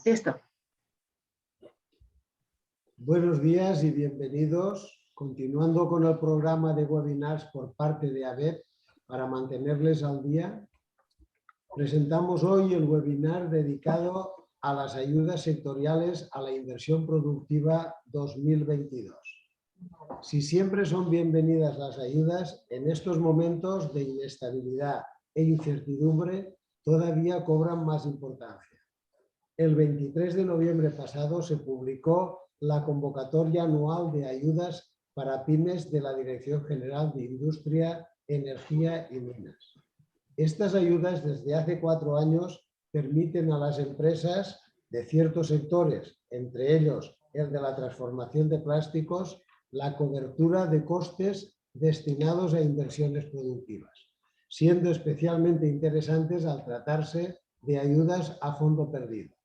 Listo. Buenos días y bienvenidos. Continuando con el programa de webinars por parte de ABEP para mantenerles al día, presentamos hoy el webinar dedicado a las ayudas sectoriales a la inversión productiva 2022. Si siempre son bienvenidas las ayudas, en estos momentos de inestabilidad e incertidumbre todavía cobran más importancia. El 23 de noviembre pasado se publicó la convocatoria anual de ayudas para pymes de la Dirección General de Industria, Energía y Minas. Estas ayudas desde hace 4 años permiten a las empresas de ciertos sectores, entre ellos el de la transformación de plásticos, la cobertura de costes destinados a inversiones productivas, siendo especialmente interesantes al tratarse de ayudas a fondo perdido.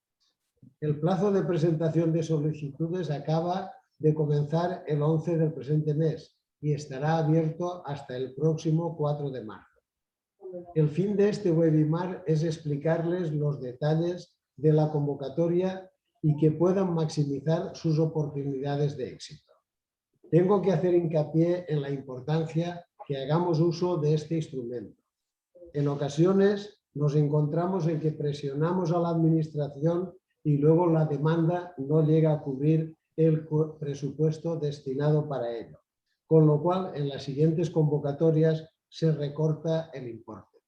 El plazo de presentación de solicitudes acaba de comenzar el 11 del presente mes y estará abierto hasta el próximo 4 de marzo. El fin de este webinar es explicarles los detalles de la convocatoria y que puedan maximizar sus oportunidades de éxito. Tengo que hacer hincapié en la importancia que hagamos uso de este instrumento. En ocasiones nos encontramos en que presionamos a la administración y luego la demanda no llega a cubrir el presupuesto destinado para ello, con lo cual en las siguientes convocatorias se recorta el importe.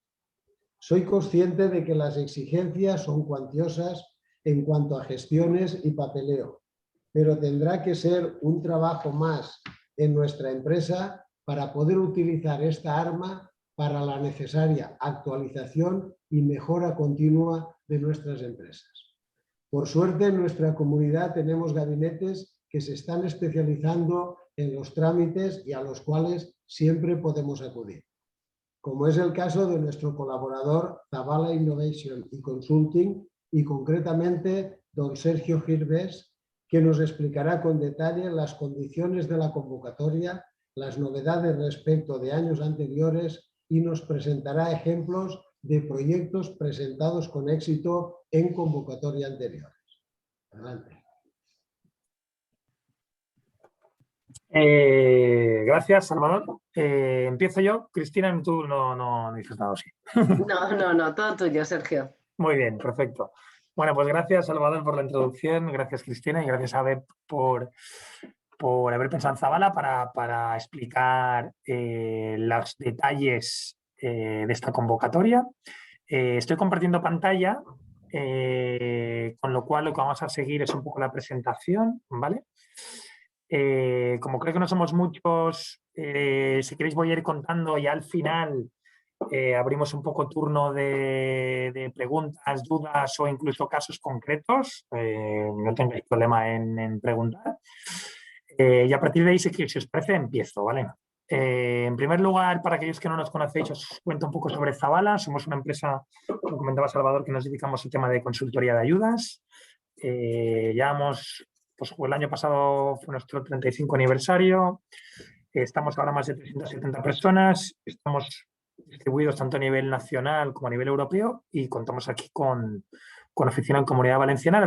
Soy consciente de que las exigencias son cuantiosas en cuanto a gestiones y papeleo, pero tendrá que ser un trabajo más en nuestra empresa para poder utilizar esta arma para la necesaria actualización y mejora continua de nuestras empresas. Por suerte, en nuestra comunidad tenemos gabinetes que se están especializando en los trámites y a los cuales siempre podemos acudir, como es el caso de nuestro colaborador Zavala Innovation y Consulting y concretamente don Sergio Girvés, que nos explicará con detalle las condiciones de la convocatoria, las novedades respecto de años anteriores y nos presentará ejemplos de proyectos presentados con éxito en convocatoria anteriores. Adelante. Gracias, Salvador. Empiezo yo. Cristina, tú no dices nada así. No, todo tuyo, Sergio. Muy bien, perfecto. Bueno, pues gracias, Salvador, por la introducción. Gracias, Cristina, y gracias a ABEP por haber pensado en Zavala para explicar los detalles de esta convocatoria. Estoy compartiendo pantalla, con lo cual lo que vamos a seguir es un poco la presentación, ¿vale? Como creo que no somos muchos, si queréis voy a ir contando y al final abrimos un poco turno de preguntas, dudas o incluso casos concretos. No tengáis problema en preguntar. Y a partir de ahí, si os parece, empiezo, ¿vale? En primer lugar, para aquellos que no nos conocéis, os cuento un poco sobre Zavala. Somos una empresa, como comentaba Salvador, que nos dedicamos al tema de consultoría de ayudas. Llevamos, pues el año pasado fue nuestro 35 aniversario. Estamos ahora más de 370 personas. Estamos distribuidos tanto a nivel nacional como a nivel europeo y contamos aquí con oficina en Comunidad Valenciana, de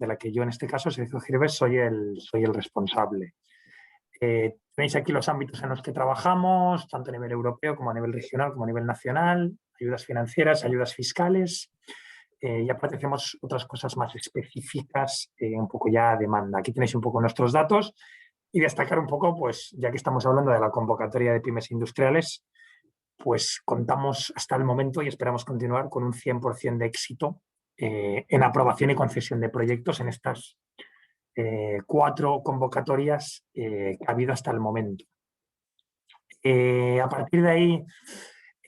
la que yo en este caso, Sergio Girvés, soy el responsable. Tenéis aquí los ámbitos en los que trabajamos, tanto a nivel europeo como a nivel regional, como a nivel nacional, ayudas financieras, ayudas fiscales, y aparte hacemos otras cosas más específicas, un poco ya a demanda. Aquí tenéis un poco nuestros datos y destacar un poco, pues ya que estamos hablando de la convocatoria de pymes industriales, pues contamos hasta el momento y esperamos continuar con un 100% de éxito en aprobación y concesión de proyectos en estas 4 convocatorias que ha habido hasta el momento. A partir de ahí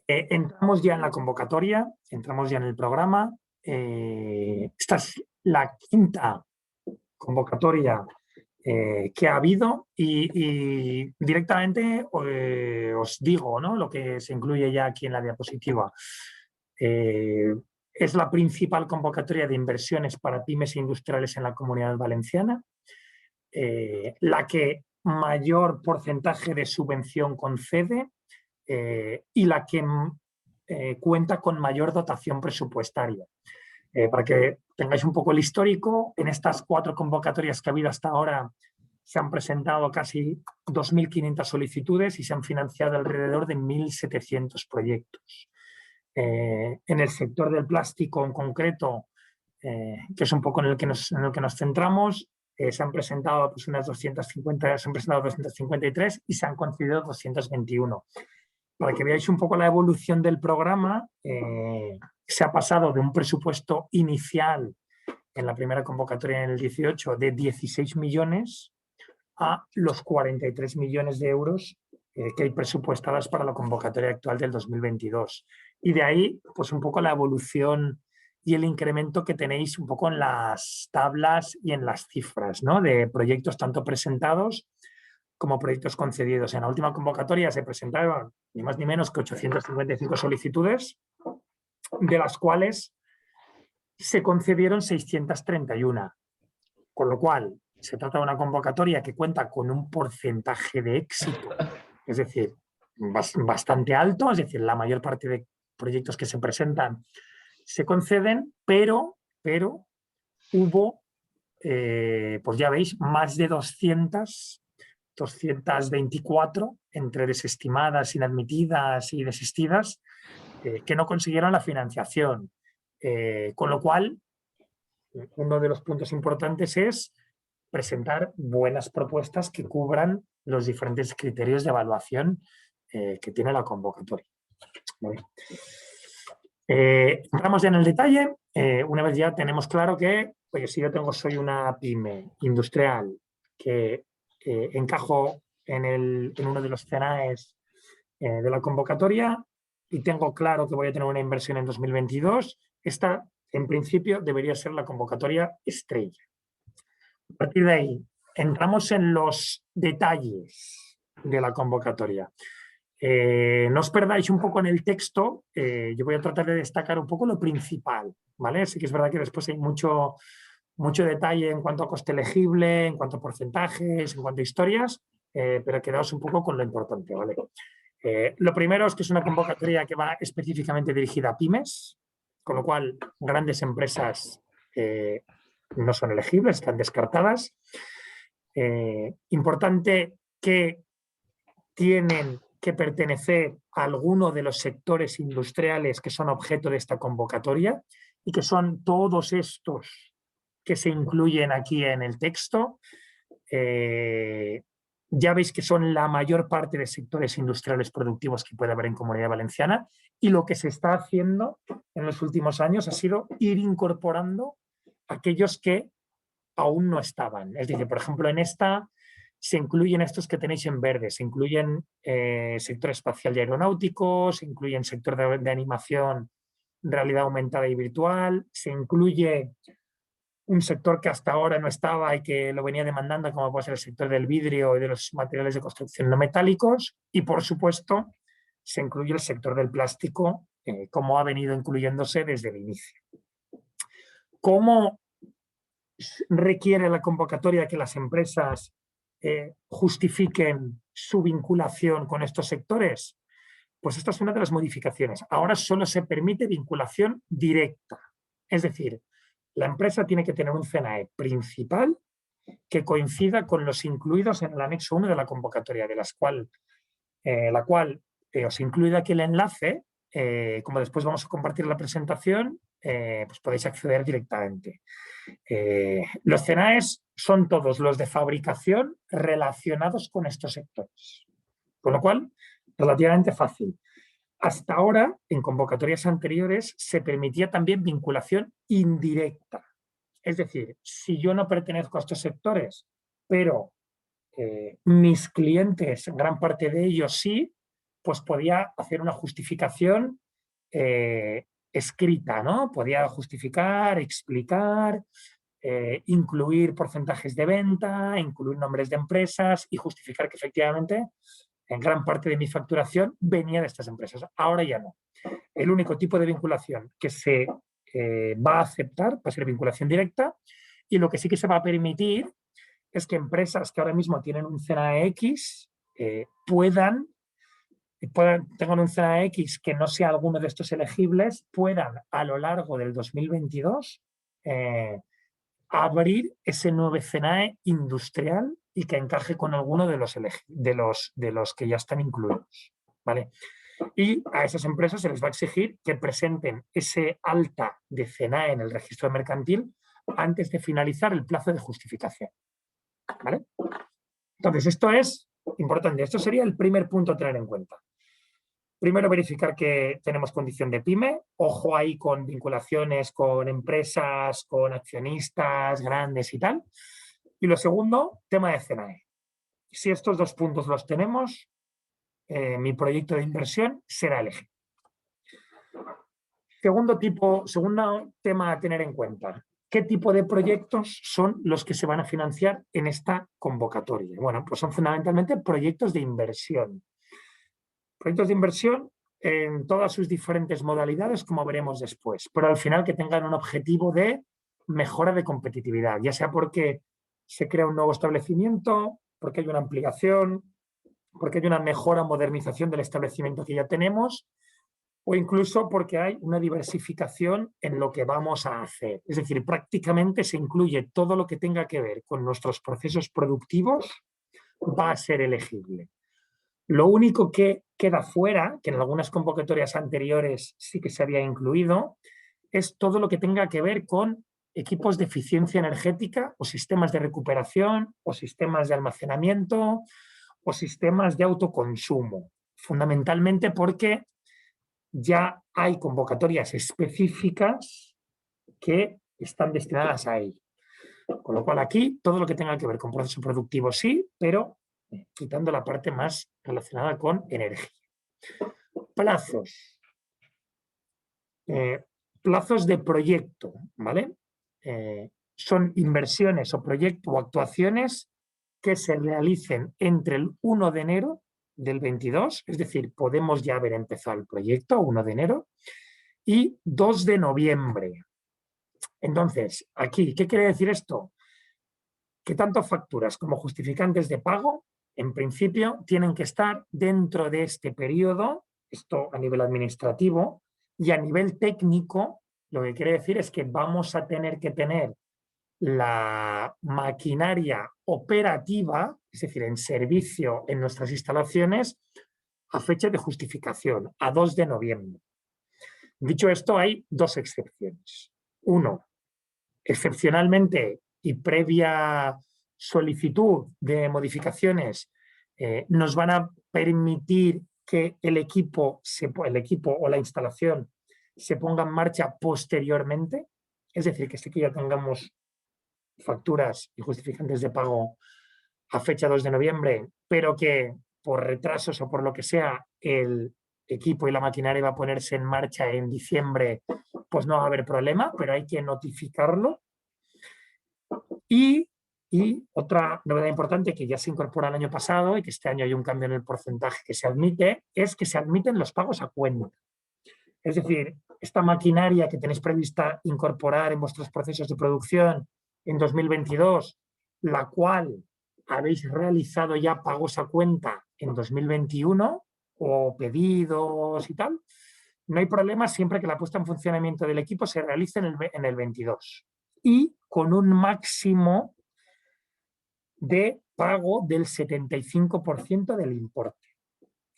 entramos ya en la convocatoria, entramos ya en el programa. Esta es la 5ª convocatoria que ha habido y directamente os digo, ¿no?, lo que se incluye ya aquí en la diapositiva. Es la principal convocatoria de inversiones para pymes industriales en la Comunidad Valenciana, la que mayor porcentaje de subvención concede y la que cuenta con mayor dotación presupuestaria. Para que tengáis un poco el histórico, en estas 4 convocatorias que ha habido hasta ahora se han presentado casi 2.500 solicitudes y se han financiado alrededor de 1.700 proyectos. En el sector del plástico en concreto, que es un poco en el que nos centramos, se han presentado pues, unas 250, se han presentado 253 y se han concedido 221. Para que veáis un poco la evolución del programa, se ha pasado de un presupuesto inicial en la primera convocatoria en el 18 de 16 millones a los 43 millones de euros que hay presupuestadas para la convocatoria actual del 2022. Y de ahí, pues un poco la evolución y el incremento que tenéis un poco en las tablas y en las cifras, ¿no? De proyectos tanto presentados como proyectos concedidos. En la última convocatoria se presentaron ni más ni menos que 855 solicitudes, de las cuales se concedieron 631, con lo cual se trata de una convocatoria que cuenta con un porcentaje de éxito, es decir, bastante alto, es decir, la mayor parte de proyectos que se presentan se conceden, pero hubo, pues ya veis, más de 224 entre desestimadas, inadmitidas y desistidas, que no consiguieron la financiación. Con lo cual, uno de los puntos importantes es presentar buenas propuestas que cubran los diferentes criterios de evaluación que tiene la convocatoria. ¿Vale? Entramos ya en el detalle. Una vez ya tenemos claro que, oye, si yo soy una pyme industrial que encajo en uno de los CNAEs de la convocatoria y tengo claro que voy a tener una inversión en 2022, esta, en principio, debería ser la convocatoria estrella. A partir de ahí, entramos en los detalles de la convocatoria. No os perdáis un poco en el texto, yo voy a tratar de destacar un poco lo principal, ¿vale? Sí que es verdad que después hay mucho detalle en cuanto a coste elegible, en cuanto a porcentajes, en cuanto a historias, pero quedaos un poco con lo importante, ¿vale? Lo primero es que es una convocatoria que va específicamente dirigida a pymes, con lo cual grandes empresas no son elegibles, están descartadas. Importante que tienen que pertenecer a alguno de los sectores industriales que son objeto de esta convocatoria y que son todos estos que se incluyen aquí en el texto. Ya veis que son la mayor parte de sectores industriales productivos que puede haber en Comunidad Valenciana, y lo que se está haciendo en los últimos años ha sido ir incorporando aquellos que aún no estaban. Es decir, por ejemplo, en esta se incluyen estos que tenéis en verde, se incluyen sector espacial y aeronáutico, se incluyen sector de animación, realidad aumentada y virtual, se incluye un sector que hasta ahora no estaba y que lo venía demandando, como puede ser el sector del vidrio y de los materiales de construcción no metálicos, y por supuesto se incluye el sector del plástico, como ha venido incluyéndose desde el inicio. ¿Cómo requiere la convocatoria que las empresas justifiquen su vinculación con estos sectores? Pues esta es una de las modificaciones. Ahora solo se permite vinculación directa, es decir, la empresa tiene que tener un CNAE principal que coincida con los incluidos en el anexo 1 de la convocatoria, de la cual os incluye aquí el enlace. Como después vamos a compartir la presentación, pues podéis acceder directamente. Los CNAEs son todos los de fabricación relacionados con estos sectores, con lo cual, relativamente fácil. Hasta ahora, en convocatorias anteriores, se permitía también vinculación indirecta. Es decir, si yo no pertenezco a estos sectores, pero mis clientes, gran parte de ellos sí, pues podía hacer una justificación escrita, ¿no? Podía justificar, explicar, incluir porcentajes de venta, incluir nombres de empresas y justificar que efectivamente en gran parte de mi facturación venía de estas empresas. Ahora ya no. El único tipo de vinculación que se va a aceptar va a ser vinculación directa, y lo que sí que se va a permitir es que empresas que ahora mismo tienen un CNAE X puedan tengan un CNAE X que no sea alguno de estos elegibles, puedan a lo largo del 2022 abrir ese nuevo CNAE industrial y que encaje con alguno de los que ya están incluidos, ¿vale? Y a esas empresas se les va a exigir que presenten ese alta de CNAE en el registro mercantil antes de finalizar el plazo de justificación, ¿vale? Entonces, esto es importante. Esto sería el primer punto a tener en cuenta. Primero, verificar que tenemos condición de pyme. Ojo ahí con vinculaciones con empresas, con accionistas grandes y tal. Y lo segundo, tema de CNAE. Si estos dos puntos los tenemos, mi proyecto de inversión será elegido. Segundo tema a tener en cuenta. ¿Qué tipo de proyectos son los que se van a financiar en esta convocatoria? Bueno, pues son fundamentalmente proyectos de inversión. Proyectos de inversión en todas sus diferentes modalidades, como veremos después, pero al final que tengan un objetivo de mejora de competitividad, ya sea porque se crea un nuevo establecimiento, porque hay una ampliación, porque hay una mejora o modernización del establecimiento que ya tenemos, o incluso porque hay una diversificación en lo que vamos a hacer. Es decir, prácticamente se incluye todo lo que tenga que ver con nuestros procesos productivos, va a ser elegible. Lo único que queda fuera, que en algunas convocatorias anteriores sí que se había incluido, es todo lo que tenga que ver con equipos de eficiencia energética o sistemas de recuperación o sistemas de almacenamiento o sistemas de autoconsumo. Fundamentalmente porque ya hay convocatorias específicas que están destinadas a ello. Con lo cual aquí todo lo que tenga que ver con proceso productivo sí, pero quitando la parte más relacionada con energía. Plazos. Plazos de proyecto, ¿vale? Son inversiones o proyectos o actuaciones que se realicen entre el 1 de enero del 22, es decir, podemos ya haber empezado el proyecto, 1 de enero, y 2 de noviembre. Entonces, aquí, ¿qué quiere decir esto? Que tanto facturas como justificantes de pago, en principio, tienen que estar dentro de este periodo, esto a nivel administrativo, y a nivel técnico, lo que quiere decir es que vamos a tener que tener la maquinaria operativa, es decir, en servicio en nuestras instalaciones, a fecha de justificación, a 2 de noviembre. Dicho esto, hay dos excepciones. Uno, excepcionalmente y previa solicitud de modificaciones, nos van a permitir que el equipo o la instalación se ponga en marcha posteriormente, es decir, que sí que ya tengamos facturas y justificantes de pago a fecha 2 de noviembre, pero que por retrasos o por lo que sea, el equipo y la maquinaria va a ponerse en marcha en diciembre, pues no va a haber problema, pero hay que notificarlo. Y otra novedad importante que ya se incorpora el año pasado y que este año hay un cambio en el porcentaje que se admite, es que se admiten los pagos a cuenta. Es decir, esta maquinaria que tenéis prevista incorporar en vuestros procesos de producción en 2022, la cual habéis realizado ya pagos a cuenta en 2021 o pedidos y tal, no hay problema siempre que la puesta en funcionamiento del equipo se realice en el 22 y con un máximo de pago del 75% del importe.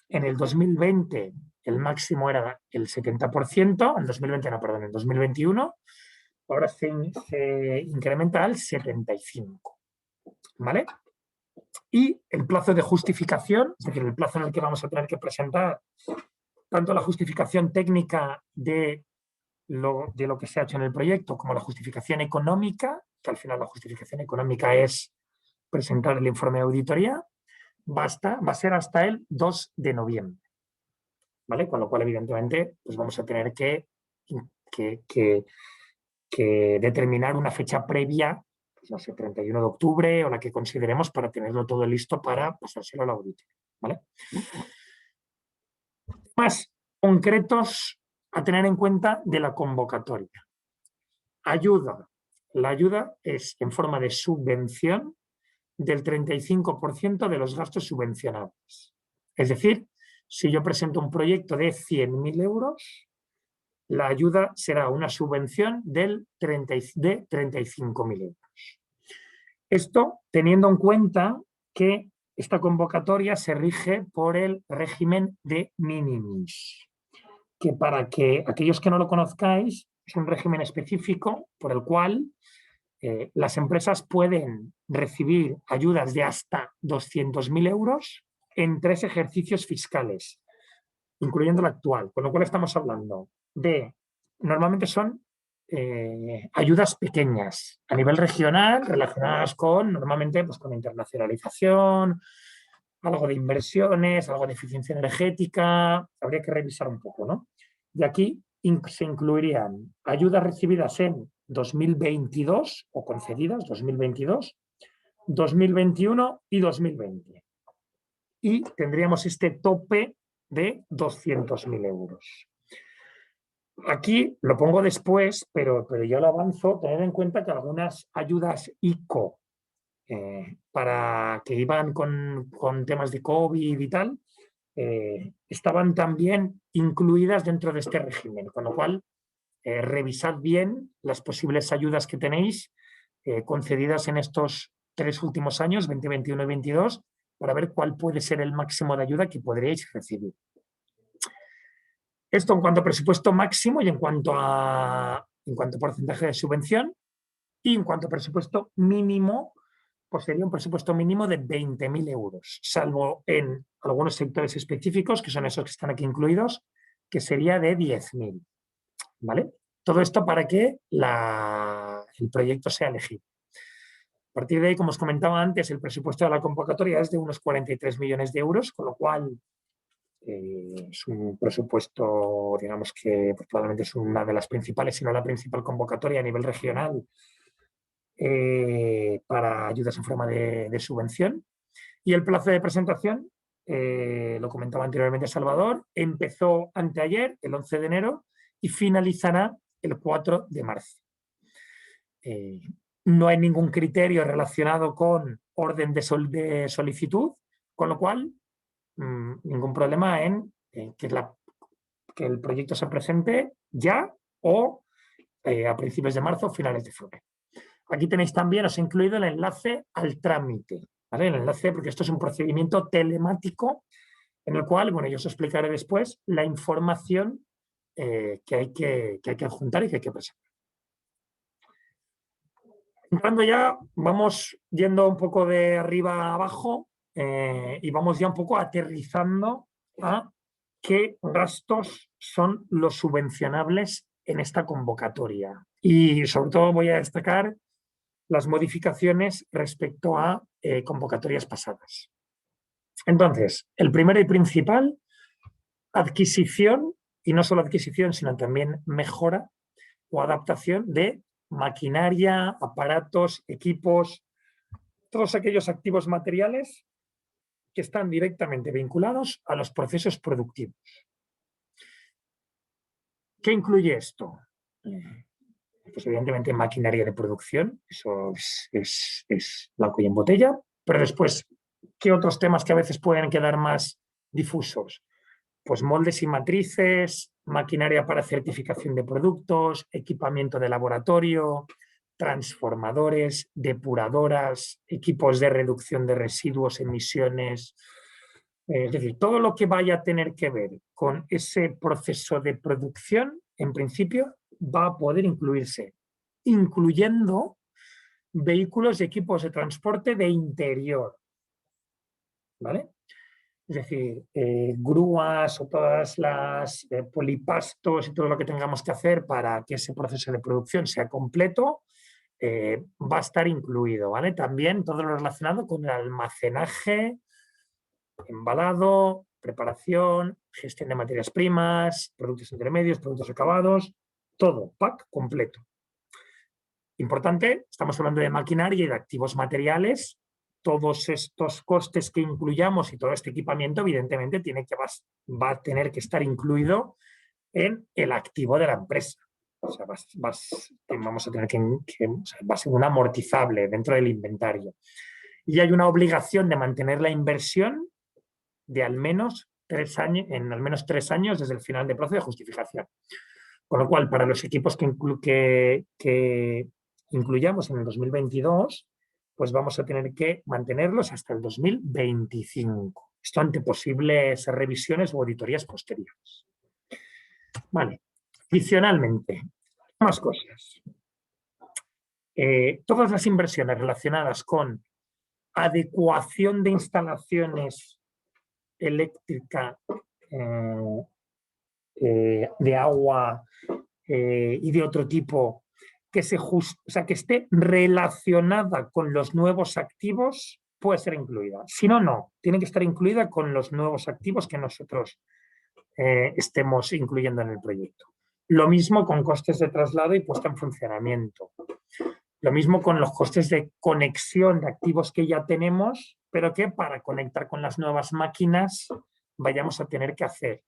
En el 2020 el máximo era el 70%, en 2020 no, perdón, en 2021, ahora se incrementa al 75%, ¿vale? Y el plazo de justificación, es decir, el plazo en el que vamos a tener que presentar tanto la justificación técnica de lo que se ha hecho en el proyecto como la justificación económica, que al final la justificación económica es presentar el informe de auditoría, va a ser hasta el 2 de noviembre. ¿Vale? Con lo cual, evidentemente, pues vamos a tener que determinar una fecha previa, pues no sé, 31 de octubre o la que consideremos para tenerlo todo listo para pasárselo a la auditoría. ¿Vale? Más concretos a tener en cuenta de la convocatoria. Ayuda. La ayuda es en forma de subvención del 35% de los gastos subvencionables. Es decir, Si yo presento un proyecto de 100.000 euros, la ayuda será una subvención de 35.000 euros. Esto teniendo en cuenta que esta convocatoria se rige por el régimen de minimis, que para que aquellos que no lo conozcáis, es un régimen específico por el cual las empresas pueden recibir ayudas de hasta 200.000 euros en 3 ejercicios fiscales, incluyendo el actual, con lo cual estamos hablando de, normalmente son ayudas pequeñas a nivel regional relacionadas con, normalmente, pues, con internacionalización, algo de inversiones, algo de eficiencia energética, habría que revisar un poco, ¿no? Y aquí se incluirían ayudas recibidas en 2022 o concedidas 2022, 2021 y 2020. Y tendríamos este tope de 200.000 euros. Aquí lo pongo después, pero yo lo avanzo. Tener en cuenta que algunas ayudas ICO para que iban con temas de COVID y tal, estaban también incluidas dentro de este régimen, con lo cual revisad bien las posibles ayudas que tenéis concedidas en estos 3 últimos años, 2021 y 2022, para ver cuál puede ser el máximo de ayuda que podréis recibir. Esto en cuanto a presupuesto máximo y en cuanto a porcentaje de subvención, y en cuanto a presupuesto mínimo, pues sería un presupuesto mínimo de 20.000 euros, salvo en algunos sectores específicos, que son esos que están aquí incluidos, que sería de 10.000. ¿Vale? Todo esto para que el proyecto sea elegido. A partir de ahí, como os comentaba antes, el presupuesto de la convocatoria es de unos 43 millones de euros, con lo cual es un presupuesto, digamos que pues, probablemente es una de las principales, si no la principal convocatoria a nivel regional para ayudas en forma de subvención. Y el plazo de presentación, lo comentaba anteriormente Salvador, empezó anteayer, el 11 de enero, y finalizará el 4 de marzo. No hay ningún criterio relacionado con orden de solicitud, con lo cual ningún problema en que el proyecto se presente ya o a principios de marzo o finales de febrero. Aquí tenéis también, os he incluido el enlace al trámite, ¿vale? El enlace, porque esto es un procedimiento telemático en el cual, bueno, yo os explicaré después la información que hay que adjuntar y que hay que presentar. Entrando ya, vamos yendo un poco de arriba a abajo y vamos ya un poco aterrizando a qué gastos son los subvencionables en esta convocatoria. Y sobre todo voy a destacar las modificaciones respecto a convocatorias pasadas. Entonces, el primero y principal, adquisición, y no solo adquisición, sino también mejora o adaptación de maquinaria, aparatos, equipos, todos aquellos activos materiales que están directamente vinculados a los procesos productivos. ¿Qué incluye esto? Pues evidentemente maquinaria de producción, eso es la cuella en botella, pero después, ¿qué otros temas que a veces pueden quedar más difusos? Pues moldes y matrices, maquinaria para certificación de productos, equipamiento de laboratorio, transformadores, depuradoras, equipos de reducción de residuos, emisiones, es decir, todo lo que vaya a tener que ver con ese proceso de producción, en principio, va a poder incluirse, incluyendo vehículos y equipos de transporte de interior, ¿vale? Es decir, grúas o todas las polipastos y todo lo que tengamos que hacer para que ese proceso de producción sea completo, va a estar incluido, ¿vale? También todo lo relacionado con el almacenaje, embalado, preparación, gestión de materias primas, productos intermedios, productos acabados, todo, pack completo. Importante, estamos hablando de maquinaria y de activos materiales. Todos estos costes que incluyamos y todo este equipamiento, evidentemente, va a tener que estar incluido en el activo de la empresa. O sea, vamos a tener va a ser un amortizable dentro del inventario. Y hay una obligación de mantener la inversión de al menos 3 años, en al menos 3 años desde el final del plazo de justificación. Con lo cual, para los equipos que incluyamos en el 2022, pues vamos a tener que mantenerlos hasta el 2025. Esto ante posibles revisiones o auditorías posteriores. Vale. Adicionalmente, más cosas. Todas las inversiones relacionadas con adecuación de instalaciones eléctrica, de agua y de otro tipo, que esté relacionada con los nuevos activos, puede ser incluida. Si no, no. Tiene que estar incluida con los nuevos activos que nosotros estemos incluyendo en el proyecto. Lo mismo con costes de traslado y puesta en funcionamiento. Lo mismo con los costes de conexión de activos que ya tenemos, pero que para conectar con las nuevas máquinas vayamos a tener que hacer.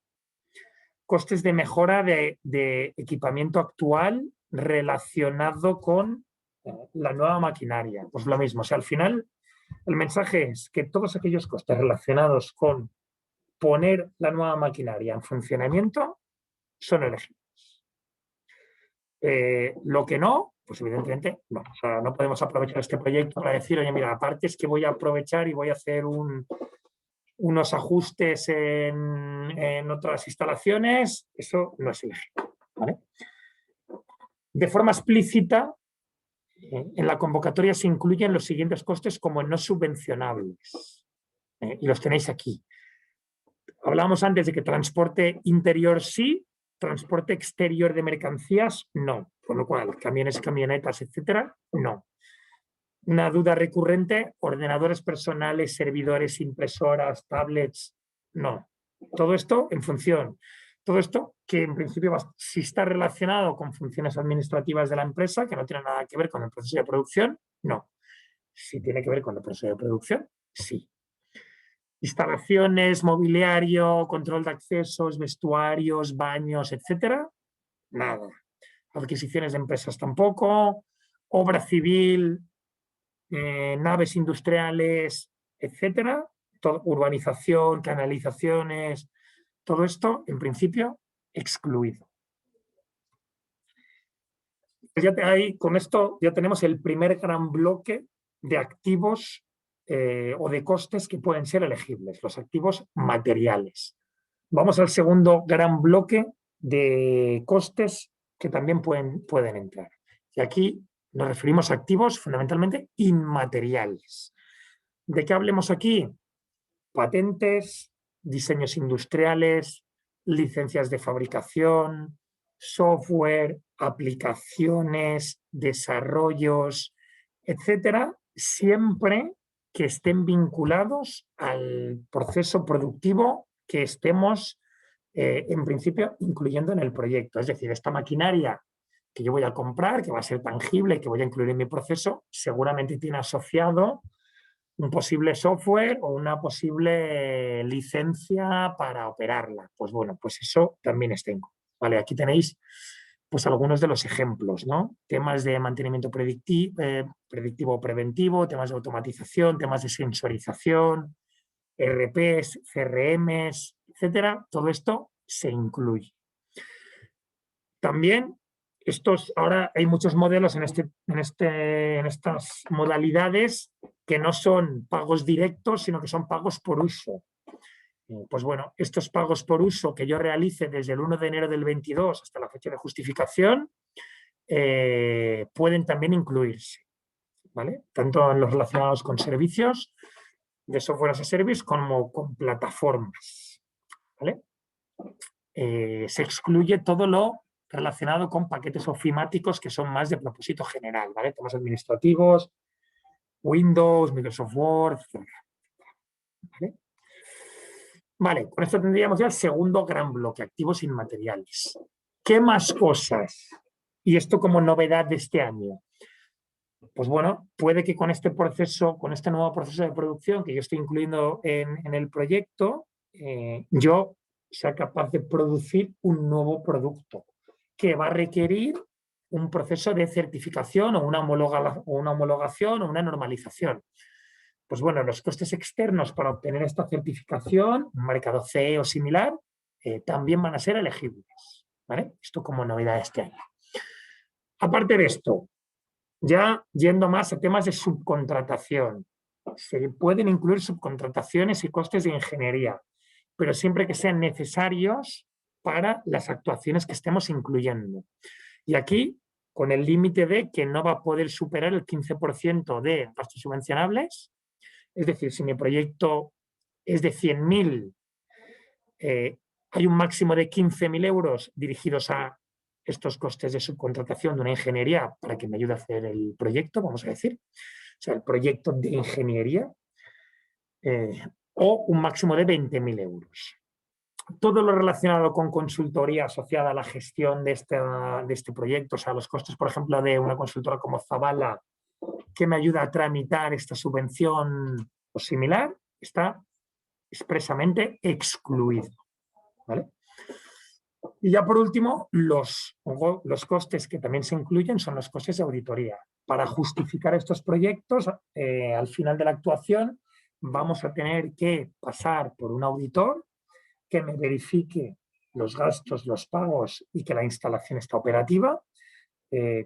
Costes de mejora de equipamiento actual relacionado con la nueva maquinaria. Pues lo mismo. O sea, al final, el mensaje es que todos aquellos costes relacionados con poner la nueva maquinaria en funcionamiento son elegibles. Lo que no, pues evidentemente no. O sea, no podemos aprovechar este proyecto para decir, oye, mira, aparte es que voy a aprovechar y voy a hacer unos ajustes en otras instalaciones. Eso no es elegible. ¿Vale? De forma explícita, en la convocatoria se incluyen los siguientes costes como no subvencionables. Y los tenéis aquí. Hablábamos antes de que transporte interior sí, transporte exterior de mercancías no. Con lo cual, camiones, camionetas, etcétera, no. Una duda recurrente, ordenadores personales, servidores, impresoras, tablets, no. Todo esto en función. Todo esto que en principio, si está relacionado con funciones administrativas de la empresa, que no tiene nada que ver con el proceso de producción, no. Si tiene que ver con el proceso de producción, sí. Instalaciones, mobiliario, control de accesos, vestuarios, baños, etcétera, nada. Adquisiciones de empresas tampoco, obra civil, naves industriales, etcétera, urbanización, canalizaciones, todo esto, en principio, excluido. Pues con esto ya tenemos el primer gran bloque de activos o de costes que pueden ser elegibles, los activos materiales. Vamos al segundo gran bloque de costes que también pueden entrar. Y aquí nos referimos a activos fundamentalmente inmateriales. ¿De qué hablemos aquí? Patentes, diseños industriales, licencias de fabricación, software, aplicaciones, desarrollos, etcétera, siempre que estén vinculados al proceso productivo que estemos, en principio, incluyendo en el proyecto. Es decir, esta maquinaria que yo voy a comprar, que va a ser tangible, que voy a incluir en mi proceso, seguramente tiene asociado un posible software o una posible licencia para operarla. Pues bueno, pues eso también está incluido. Vale, aquí tenéis pues algunos de los ejemplos, ¿no? Temas de mantenimiento predictivo o preventivo, temas de automatización, temas de sensorización, ERPs, CRMs, etcétera. Todo esto se incluye. También ahora hay muchos modelos en estas modalidades que no son pagos directos, sino que son pagos por uso. Pues bueno, estos pagos por uso que yo realice desde el 1 de enero del 22 hasta la fecha de justificación pueden también incluirse, ¿vale? Tanto en los relacionados con servicios de software as a service como con plataformas, ¿vale? Se excluye todo lo relacionado con paquetes ofimáticos que son más de propósito general, ¿vale? Temas administrativos, Windows, Microsoft Word, etc. ¿Vale? Vale, con esto tendríamos ya el segundo gran bloque, activos inmateriales. ¿Qué más cosas? Y esto como novedad de este año. Pues bueno, puede que con este proceso, con este nuevo proceso de producción que yo estoy incluyendo en el proyecto, yo sea capaz de producir un nuevo producto que va a requerir un proceso de certificación o una homologación o una normalización. Pues bueno, los costes externos para obtener esta certificación, un marcado CE o similar, también van a ser elegibles, ¿vale? Esto como novedad de este año. Aparte de esto, ya yendo más a temas de subcontratación, se pueden incluir subcontrataciones y costes de ingeniería, pero siempre que sean necesarios para las actuaciones que estemos incluyendo. Y aquí, con el límite de que no va a poder superar el 15% de gastos subvencionables, es decir, si mi proyecto es de 100.000, hay un máximo de 15.000 euros dirigidos a estos costes de subcontratación de una ingeniería para que me ayude a hacer el proyecto, vamos a decir. O sea, el proyecto de ingeniería, o un máximo de 20.000 euros. Todo lo relacionado con consultoría asociada a la gestión de este proyecto, o sea, los costes, por ejemplo, de una consultora como Zavala, que me ayuda a tramitar esta subvención o similar, está expresamente excluido, ¿vale? Y ya por último, los costes que también se incluyen son los costes de auditoría. Para justificar estos proyectos, al final de la actuación, vamos a tener que pasar por un auditor que me verifique los gastos, los pagos y que la instalación está operativa,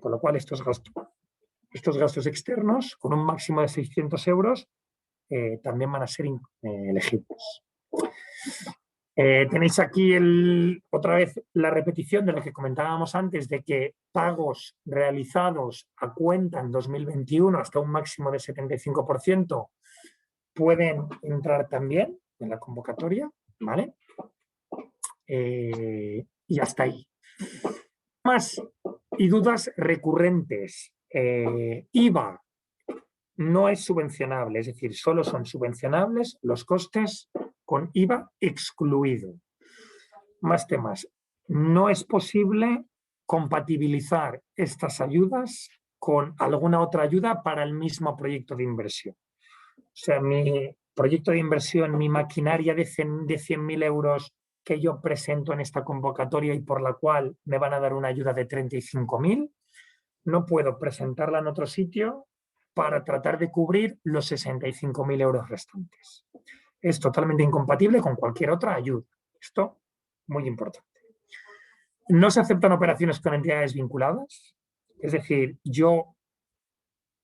con lo cual estos gastos externos, con un máximo de 600 euros, también van a ser elegibles. Tenéis aquí otra vez la repetición de lo que comentábamos antes, de que pagos realizados a cuenta en 2021 hasta un máximo de 75% pueden entrar también en la convocatoria, ¿vale? Y hasta ahí. Más y dudas recurrentes. IVA no es subvencionable, es decir, solo son subvencionables los costes con IVA excluido. Más temas. No es posible compatibilizar estas ayudas con alguna otra ayuda para el mismo proyecto de inversión. O sea, mi proyecto de inversión, mi maquinaria de 100.000 euros que yo presento en esta convocatoria y por la cual me van a dar una ayuda de 35.000, no puedo presentarla en otro sitio para tratar de cubrir los 65.000 euros restantes. Es totalmente incompatible con cualquier otra ayuda. Esto, muy importante. No se aceptan operaciones con entidades vinculadas. Es decir, yo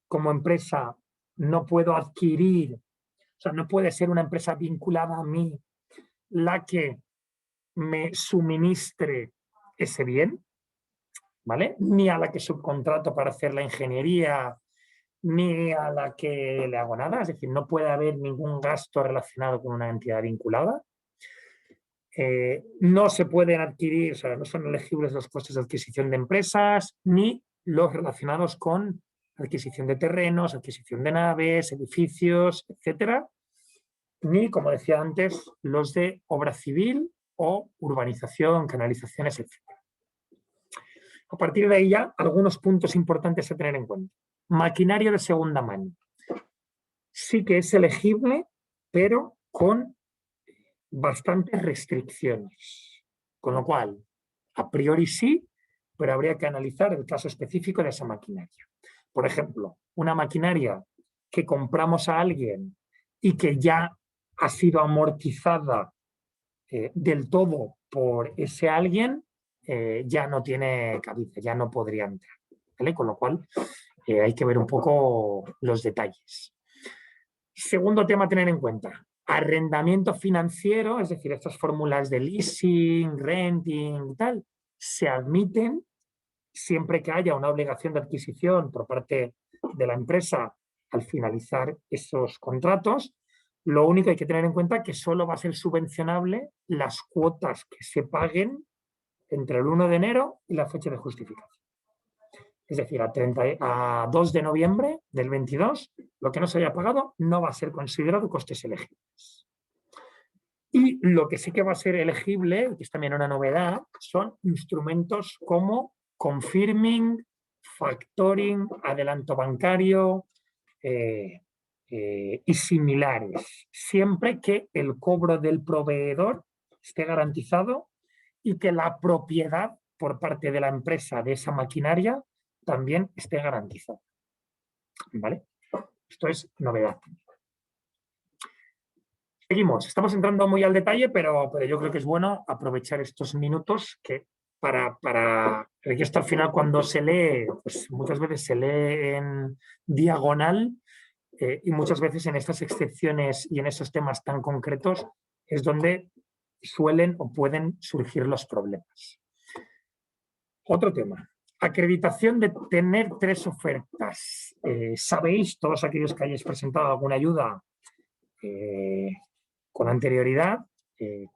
como empresa no puedo adquirir, o sea, no puede ser una empresa vinculada a mí la que me suministre ese bien, ¿vale? Ni a la que subcontrato para hacer la ingeniería, ni a la que le hago nada. Es decir, no puede haber ningún gasto relacionado con una entidad vinculada. No se pueden adquirir, o sea, no son elegibles los costes de adquisición de empresas, ni los relacionados con adquisición de terrenos, adquisición de naves, edificios, etcétera, ni, como decía antes, los de obra civil o urbanización, canalizaciones, etcétera. A partir de ahí ya, algunos puntos importantes a tener en cuenta. Maquinaria de segunda mano. Sí que es elegible, pero con bastantes restricciones. Con lo cual, a priori sí, pero habría que analizar el caso específico de esa maquinaria. Por ejemplo, una maquinaria que compramos a alguien y que ya ha sido amortizada del todo por ese alguien, ya no tiene cabida, ya no podría entrar, ¿vale? Con lo cual, hay que ver un poco los detalles. Segundo tema a tener en cuenta, arrendamiento financiero, es decir, estas fórmulas de leasing, renting y tal, se admiten siempre que haya una obligación de adquisición por parte de la empresa al finalizar esos contratos. Lo único que hay que tener en cuenta es que solo va a ser subvencionable las cuotas que se paguen entre el 1 de enero y la fecha de justificación. Es decir, a 2 de noviembre del 22, lo que no se haya pagado no va a ser considerado costes elegibles. Y lo que sí que va a ser elegible, que es también una novedad, son instrumentos como confirming, factoring, adelanto bancario y similares, siempre que el cobro del proveedor esté garantizado y que la propiedad por parte de la empresa de esa maquinaria también esté garantizada. ¿Vale? Esto es novedad. Seguimos, estamos entrando muy al detalle, pero yo creo que es bueno aprovechar estos minutos que porque esto al final cuando se lee, pues muchas veces se lee en diagonal y muchas veces en estas excepciones y en estos temas tan concretos es donde suelen o pueden surgir los problemas. Otro tema. Acreditación de tener 3 ofertas. Sabéis, todos aquellos que hayáis presentado alguna ayuda con anterioridad,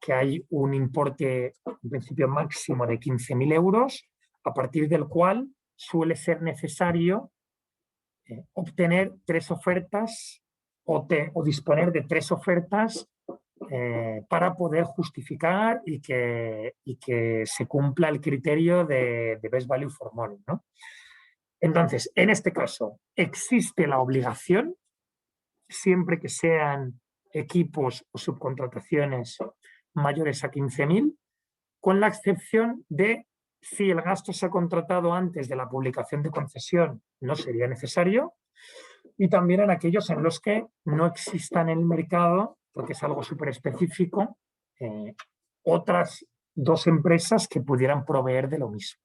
que hay un importe, en principio máximo de 15.000 euros, a partir del cual suele ser necesario obtener 3 ofertas o disponer de 3 ofertas para poder justificar y que se cumpla el criterio de Best Value for Money, ¿no? Entonces, en este caso, existe la obligación, siempre que sean equipos o subcontrataciones mayores a 15.000, con la excepción de si el gasto se ha contratado antes de la publicación de concesión, no sería necesario, y también en aquellos en los que no existan en el mercado, porque es algo súper específico, otras 2 empresas que pudieran proveer de lo mismo.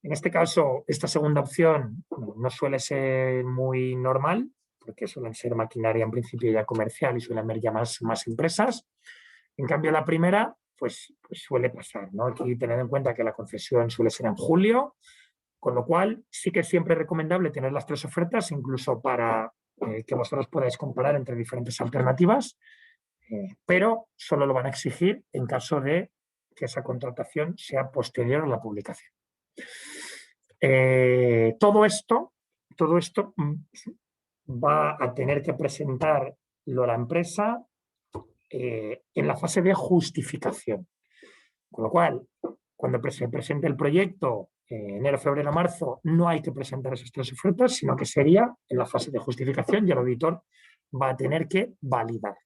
En este caso, esta segunda opción no suele ser muy normal, porque suelen ser maquinaria en principio ya comercial y suelen haber ya más empresas. En cambio, la primera, pues suele pasar, ¿no? Aquí tener en cuenta que la concesión suele ser en julio, con lo cual sí que es siempre recomendable tener las 3 ofertas, incluso para que vosotros podáis comparar entre diferentes alternativas, pero solo lo van a exigir en caso de que esa contratación sea posterior a la publicación. Todo esto va a tener que presentarlo la empresa en la fase de justificación. Con lo cual, cuando se presente el proyecto, enero, febrero, marzo, no hay que presentar esas 3 ofertas, sino que sería en la fase de justificación y el auditor va a tener que validar.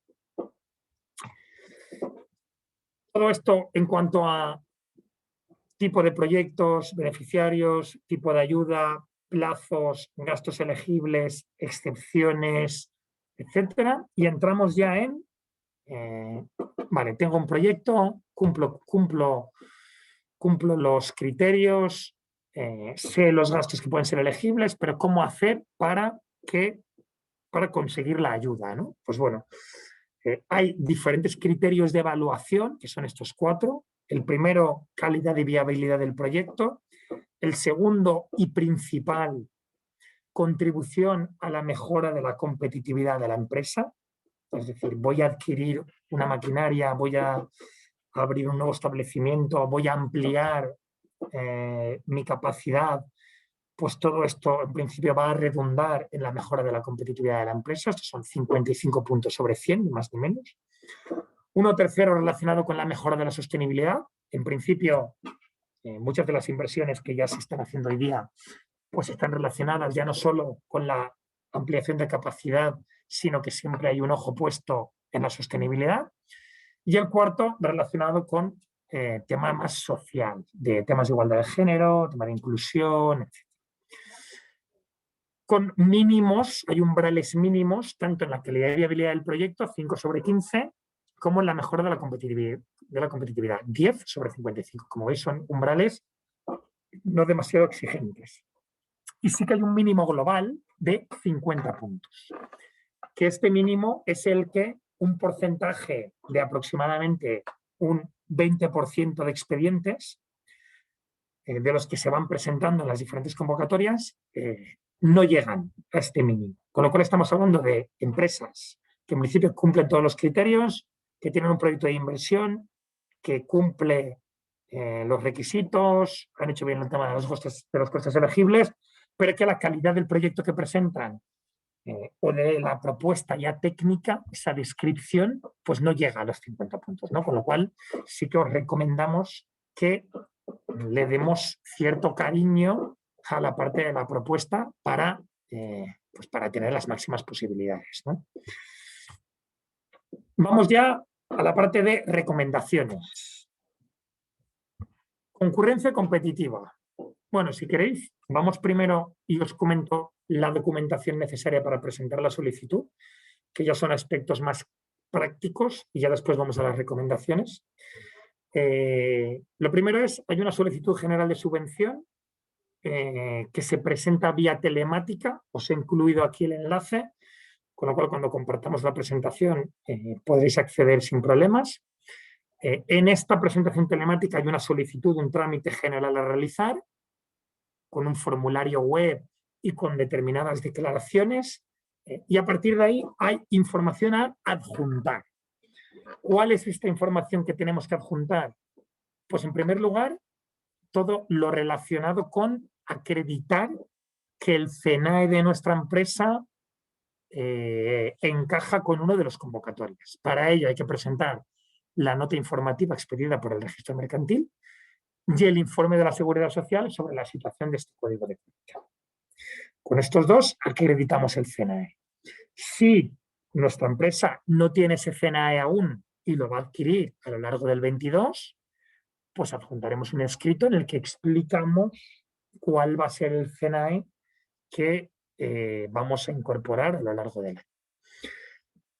Todo esto en cuanto a tipo de proyectos, beneficiarios, tipo de ayuda, plazos, gastos elegibles, excepciones, etcétera. Y entramos ya en, vale, tengo un proyecto, cumplo los criterios, sé los gastos que pueden ser elegibles, pero ¿cómo hacer para conseguir la ayuda, ¿no? Pues bueno, hay diferentes criterios de evaluación, que son estos 4. El primero, calidad y viabilidad del proyecto. El segundo y principal, contribución a la mejora de la competitividad de la empresa. Es decir, voy a adquirir una maquinaria, voy a abrir un nuevo establecimiento, voy a ampliar mi capacidad, pues todo esto en principio va a redundar en la mejora de la competitividad de la empresa. Estos son 55 puntos sobre 100, ni más ni menos. Uno tercero relacionado con la mejora de la sostenibilidad. En principio, muchas de las inversiones que ya se están haciendo hoy día pues están relacionadas ya no solo con la ampliación de capacidad, sino que siempre hay un ojo puesto en la sostenibilidad. Y el cuarto, relacionado con tema más social, de temas de igualdad de género, tema de inclusión, etc. Con mínimos, hay umbrales mínimos, tanto en la calidad y viabilidad del proyecto, 5 sobre 15, como en la mejora de la competitividad, 10 sobre 55. Como veis, son umbrales no demasiado exigentes. Y sí que hay un mínimo global de 50 puntos, que este mínimo es el que un porcentaje de aproximadamente un 20% de expedientes de los que se van presentando en las diferentes convocatorias no llegan a este mínimo. Con lo cual estamos hablando de empresas que en principio cumplen todos los criterios, que tienen un proyecto de inversión, que cumple los requisitos, han hecho bien el tema de los costes elegibles, pero que la calidad del proyecto que presentan o de la propuesta ya técnica, esa descripción, pues no llega a los 50 puntos, ¿no? Con lo cual sí que os recomendamos que le demos cierto cariño a la parte de la propuesta para tener las máximas posibilidades, ¿no? Vamos ya a la parte de recomendaciones. Concurrencia competitiva. Bueno, si queréis, vamos primero y os comento la documentación necesaria para presentar la solicitud, que ya son aspectos más prácticos y ya después vamos a las recomendaciones. Lo primero es, hay una solicitud general de subvención que se presenta vía telemática. Os he incluido aquí el enlace, con lo cual cuando compartamos la presentación podréis acceder sin problemas. En esta presentación telemática hay una solicitud, un trámite general a realizar, con un formulario web y con determinadas declaraciones, y a partir de ahí hay información a adjuntar. ¿Cuál es esta información que tenemos que adjuntar? Pues en primer lugar, todo lo relacionado con acreditar que el CENAE de nuestra empresa encaja con uno de los convocatorios. Para ello hay que presentar la nota informativa expedida por el registro mercantil y el informe de la Seguridad Social sobre la situación de este código de conducta. Con estos dos acreditamos el CENAE. Si nuestra empresa no tiene ese CENAE aún y lo va a adquirir a lo largo del 22, pues adjuntaremos un escrito en el que explicamos cuál va a ser el CENAE que vamos a incorporar a lo largo del año.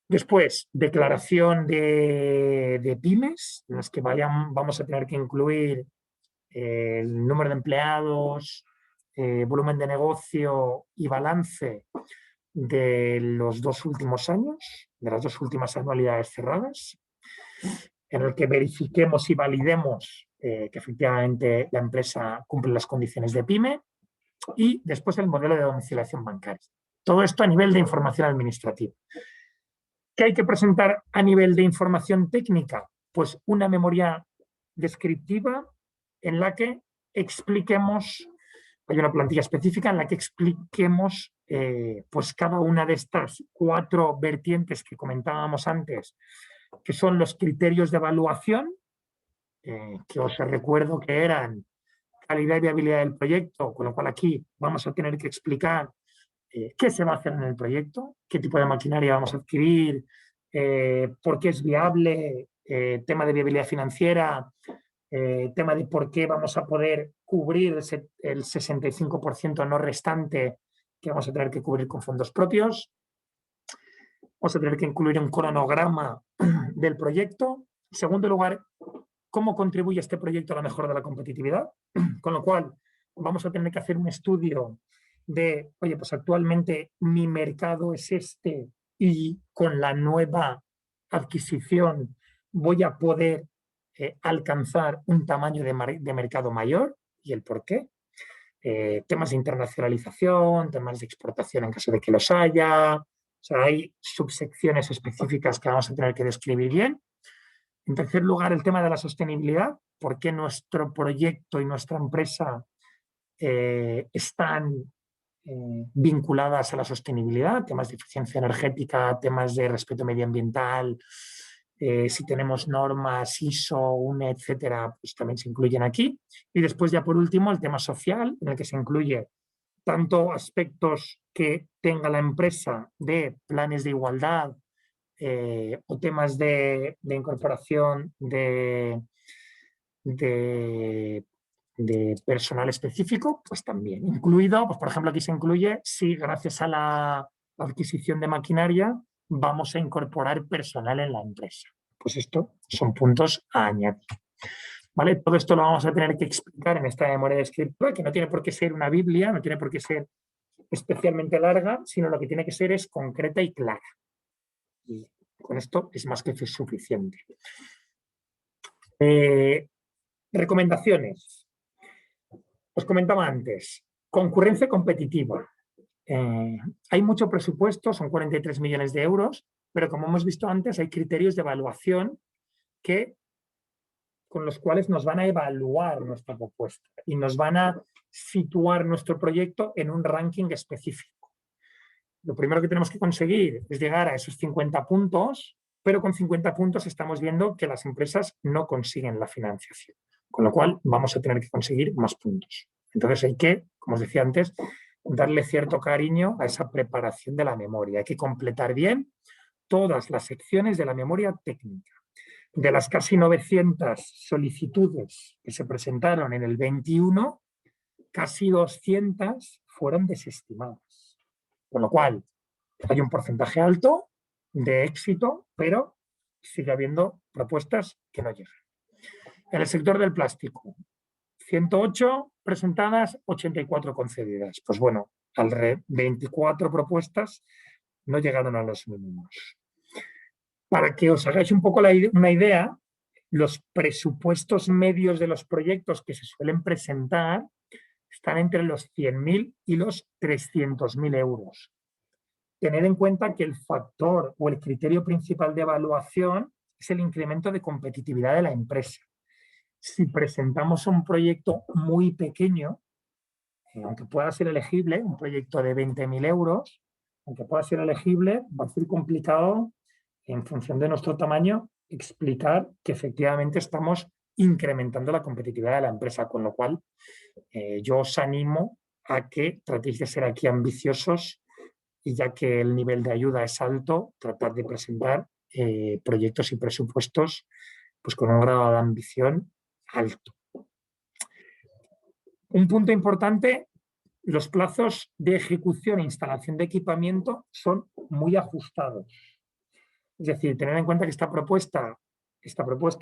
Después, declaración de pymes, en las que vamos a tener que incluir el número de empleados, volumen de negocio y balance de los 2 últimos años, de las 2 últimas anualidades cerradas, en el que verifiquemos y validemos que efectivamente la empresa cumple las condiciones de pyme, y después el modelo de domiciliación bancaria. Todo esto a nivel de información administrativa. ¿Qué hay que presentar a nivel de información técnica? Pues una memoria descriptiva en la que expliquemos, hay una plantilla específica en la que expliquemos pues cada una de estas 4 vertientes que comentábamos antes, que son los criterios de evaluación, que os recuerdo que eran calidad y viabilidad del proyecto, con lo cual aquí vamos a tener que explicar qué se va a hacer en el proyecto, qué tipo de maquinaria vamos a adquirir, por qué es viable, tema de viabilidad financiera, tema de por qué vamos a poder cubrir el 65% no restante que vamos a tener que cubrir con fondos propios. Vamos a tener que incluir un cronograma del proyecto. En segundo lugar, cómo contribuye este proyecto a la mejora de la competitividad, con lo cual vamos a tener que hacer un estudio de, oye, pues actualmente mi mercado es este y con la nueva adquisición voy a poder alcanzar un tamaño de mercado mayor y el por qué. Temas de internacionalización, temas de exportación en caso de que los haya. O sea, hay subsecciones específicas que vamos a tener que describir bien. En tercer lugar, el tema de la sostenibilidad. ¿Por qué nuestro proyecto y nuestra empresa están vinculadas a la sostenibilidad? Temas de eficiencia energética, temas de respeto medioambiental, si tenemos normas ISO, UNE, etcétera, pues también se incluyen aquí. Y después, ya por último, el tema social, en el que se incluye tanto aspectos que tenga la empresa de planes de igualdad, o temas de incorporación de personal específico, pues también incluido, pues por ejemplo aquí se incluye si gracias a la adquisición de maquinaria vamos a incorporar personal en la empresa. Pues esto son puntos a añadir. ¿Vale? Todo esto lo vamos a tener que explicar en esta memoria descriptiva, que no tiene por qué ser una Biblia, no tiene por qué ser especialmente larga, sino lo que tiene que ser es concreta y clara. Y con esto es más que suficiente. Recomendaciones. Os comentaba antes, concurrencia competitiva. Hay mucho presupuesto, son 43 millones de euros, pero como hemos visto antes, hay criterios de evaluación con los cuales nos van a evaluar nuestra propuesta y nos van a situar nuestro proyecto en un ranking específico. Lo primero que tenemos que conseguir es llegar a esos 50 puntos, pero con 50 puntos estamos viendo que las empresas no consiguen la financiación, con lo cual vamos a tener que conseguir más puntos. Entonces hay que, como os decía antes, darle cierto cariño a esa preparación de la memoria. Hay que completar bien todas las secciones de la memoria técnica. De las casi 900 solicitudes que se presentaron en el 21, casi 200 fueron desestimadas. Con lo cual, hay un porcentaje alto de éxito, pero sigue habiendo propuestas que no llegan. En el sector del plástico, 108 presentadas, 84 concedidas. Pues bueno, 24 propuestas no llegaron a los mínimos. Para que os hagáis un poco una idea, los presupuestos medios de los proyectos que se suelen presentar están entre los 100.000 y los 300.000 euros. Tened en cuenta que el factor o el criterio principal de evaluación es el incremento de competitividad de la empresa. Si presentamos un proyecto muy pequeño, aunque pueda ser elegible, un proyecto de 20.000 euros, aunque pueda ser elegible, va a ser complicado, en función de nuestro tamaño, explicar que efectivamente estamos incrementando la competitividad de la empresa, con lo cual yo os animo a que tratéis de ser aquí ambiciosos y ya que el nivel de ayuda es alto, tratar de presentar proyectos y presupuestos pues, con un grado de ambición alto. Un punto importante, los plazos de ejecución e instalación de equipamiento son muy ajustados. Es decir, tener en cuenta que esta propuesta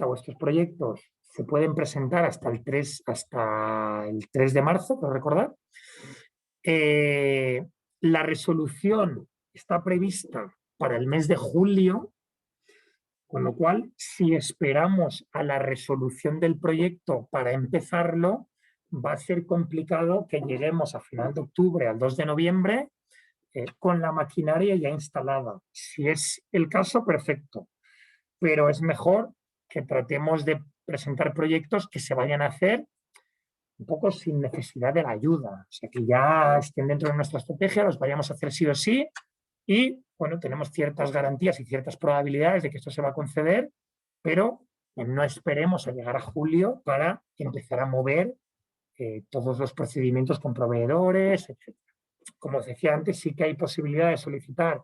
o estos proyectos se pueden presentar hasta el 3 de marzo, por recordar. La resolución está prevista para el mes de julio, con lo cual, si esperamos a la resolución del proyecto para empezarlo, va a ser complicado que lleguemos a final de octubre, al 2 de noviembre, con la maquinaria ya instalada. Si es el caso, perfecto. Pero es mejor que tratemos de presentar proyectos que se vayan a hacer un poco sin necesidad de la ayuda. O sea, que ya estén dentro de nuestra estrategia, los vayamos a hacer sí o sí y, bueno, tenemos ciertas garantías y ciertas probabilidades de que esto se va a conceder, pero no esperemos a llegar a julio para empezar a mover todos los procedimientos con proveedores, etc. Como os decía antes, sí que hay posibilidad de solicitar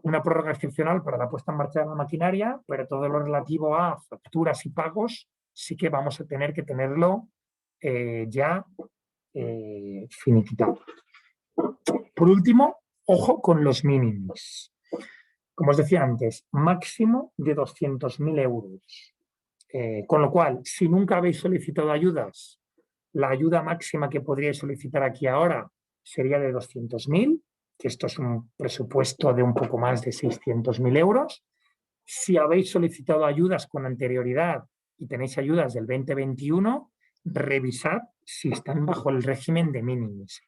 una prórroga excepcional para la puesta en marcha de la maquinaria, pero todo lo relativo a facturas y pagos sí que vamos a tener que tenerlo ya finiquitado. Por último, ojo con los mínimos. Como os decía antes, máximo de 200.000 euros. Con lo cual, si nunca habéis solicitado ayudas, la ayuda máxima que podríais solicitar aquí ahora sería de 200.000, que esto es un presupuesto de un poco más de 600.000 euros. Si habéis solicitado ayudas con anterioridad y tenéis ayudas del 2021, revisad si están bajo el régimen de mínimos.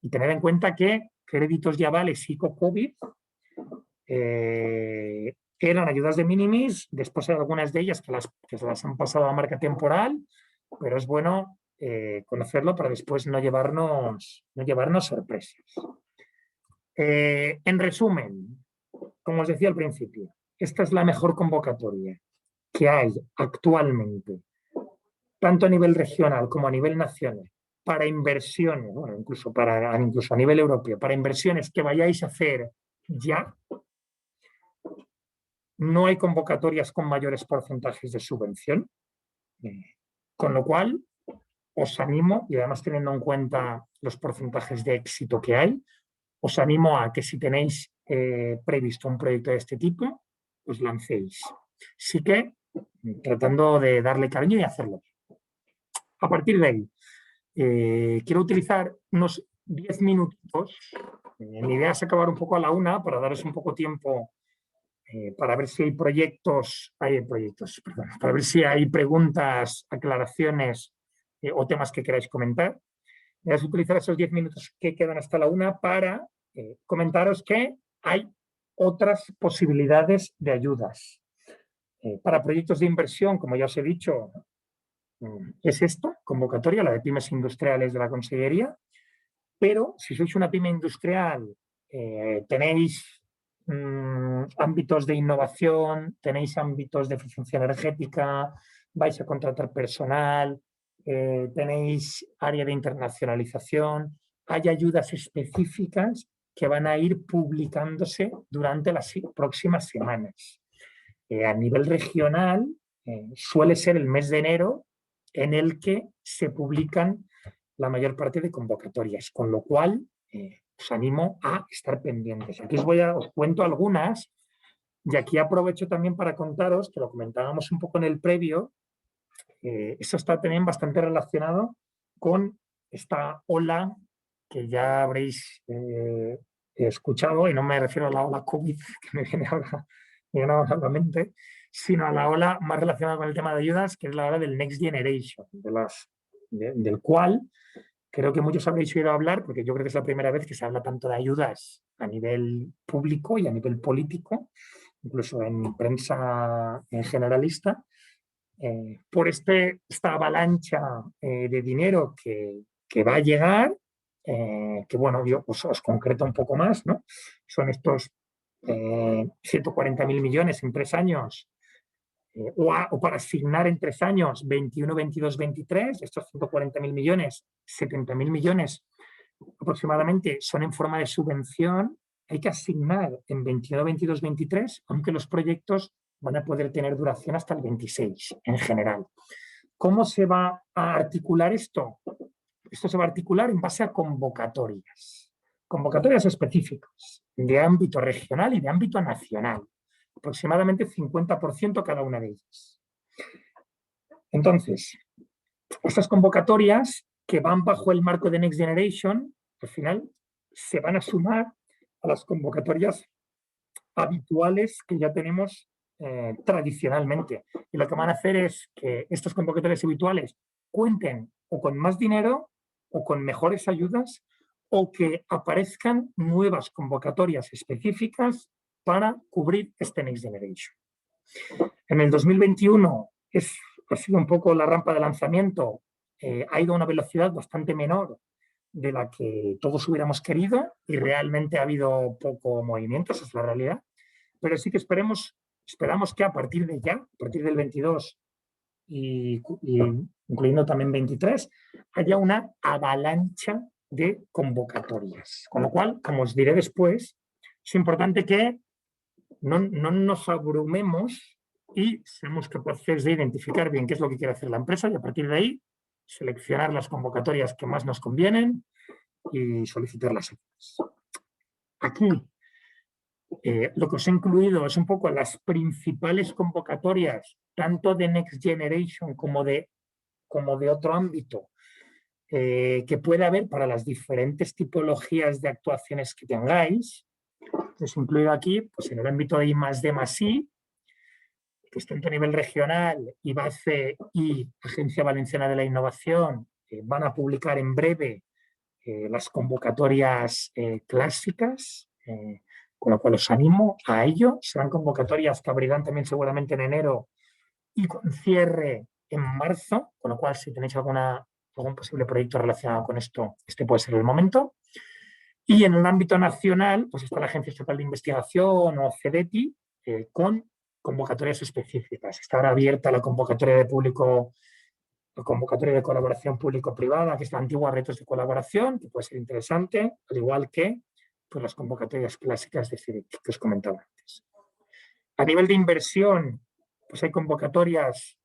Y tened en cuenta que créditos y avales ICO-COVID eran ayudas de minimis, después hay algunas de ellas que se las han pasado a marca temporal, pero es bueno conocerlo para después no llevarnos sorpresas. En resumen, como os decía al principio, esta es la mejor convocatoria que hay actualmente, tanto a nivel regional como a nivel nacional, para inversiones, bueno, incluso a nivel europeo, para inversiones que vayáis a hacer ya. No hay convocatorias con mayores porcentajes de subvención, con lo cual os animo, y además teniendo en cuenta los porcentajes de éxito que hay, os animo a que si tenéis previsto un proyecto de este tipo, os lancéis. Sí que tratando de darle cariño y hacerlo. A partir de ahí, quiero utilizar unos 10 minutitos. Mi idea es acabar un poco a la 1 para daros un poco tiempo para ver si hay para ver si hay preguntas, aclaraciones o temas que queráis comentar. Voy a utilizar esos 10 minutos que quedan hasta la 1 para comentaros que hay otras posibilidades de ayudas. Para proyectos de inversión, como ya os he dicho, es esta convocatoria, la de pymes industriales de la Consellería, pero si sois una pyme industrial, tenéis ámbitos de innovación, tenéis ámbitos de eficiencia energética, vais a contratar personal, tenéis área de internacionalización, hay ayudas específicas que van a ir publicándose durante las próximas semanas. A nivel regional, suele ser el mes de enero en el que se publican la mayor parte de convocatorias, con lo cual os animo a estar pendientes. Aquí os cuento algunas Y aquí aprovecho también para contaros, que lo comentábamos un poco en el previo, eso está también bastante relacionado con esta ola que ya habréis escuchado, y no me refiero a la ola COVID que me viene ahora a la mente, sino a la ola más relacionada con el tema de ayudas, que es la ola del Next Generation, del cual creo que muchos habréis oído hablar, porque yo creo que es la primera vez que se habla tanto de ayudas a nivel público y a nivel político, incluso en prensa generalista, por esta avalancha de dinero que va a llegar, que bueno, yo os concreto un poco más, ¿no? Son estos 140.000 millones en 3 años, o para asignar en 3 años 21, 22, 23, estos 140.000 millones, 70.000 millones aproximadamente son en forma de subvención. Hay que asignar en 21, 22, 23, aunque los proyectos van a poder tener duración hasta el 26 en general. ¿Cómo se va a articular esto? Esto se va a articular en base a convocatorias específicas de ámbito regional y de ámbito nacional, aproximadamente 50% cada una de ellas. Entonces, estas convocatorias que van bajo el marco de Next Generation, al final se van a sumar a las convocatorias habituales que ya tenemos tradicionalmente. Y lo que van a hacer es que estas convocatorias habituales cuenten o con más dinero o con mejores ayudas, o que aparezcan nuevas convocatorias específicas para cubrir este Next Generation. En el 2021 ha sido un poco la rampa de lanzamiento, ha ido a una velocidad bastante menor de la que todos hubiéramos querido, y realmente ha habido poco movimiento, esa es la realidad. Pero sí que esperamos que a partir de ya, a partir del 22 y incluyendo también 23, haya una avalancha de convocatorias. Con lo cual, como os diré después, es importante que no nos abrumemos y seamos capaces de identificar bien qué es lo que quiere hacer la empresa, y a partir de ahí seleccionar las convocatorias que más nos convienen y solicitarlas. Aquí lo que os he incluido es un poco las principales convocatorias, tanto de Next Generation como de otro ámbito, que puede haber para las diferentes tipologías de actuaciones que tengáis. Os he incluido aquí, pues en el ámbito de I+D+I, pues tanto a nivel regional, IBACE y Agencia Valenciana de la Innovación van a publicar en breve las convocatorias clásicas, con lo cual os animo a ello. Serán convocatorias que abrirán también seguramente en enero y con cierre en marzo, con lo cual si tenéis algún posible proyecto relacionado con esto, este puede ser el momento. Y en el ámbito nacional, pues está la Agencia Estatal de Investigación o CEDETI, con convocatorias específicas. Está ahora abierta la convocatoria de colaboración público-privada, que es la antigua Retos de Colaboración, que puede ser interesante, al igual que pues, las convocatorias clásicas de CEDETI que os comentaba antes. A nivel de inversión, pues hay convocatorias,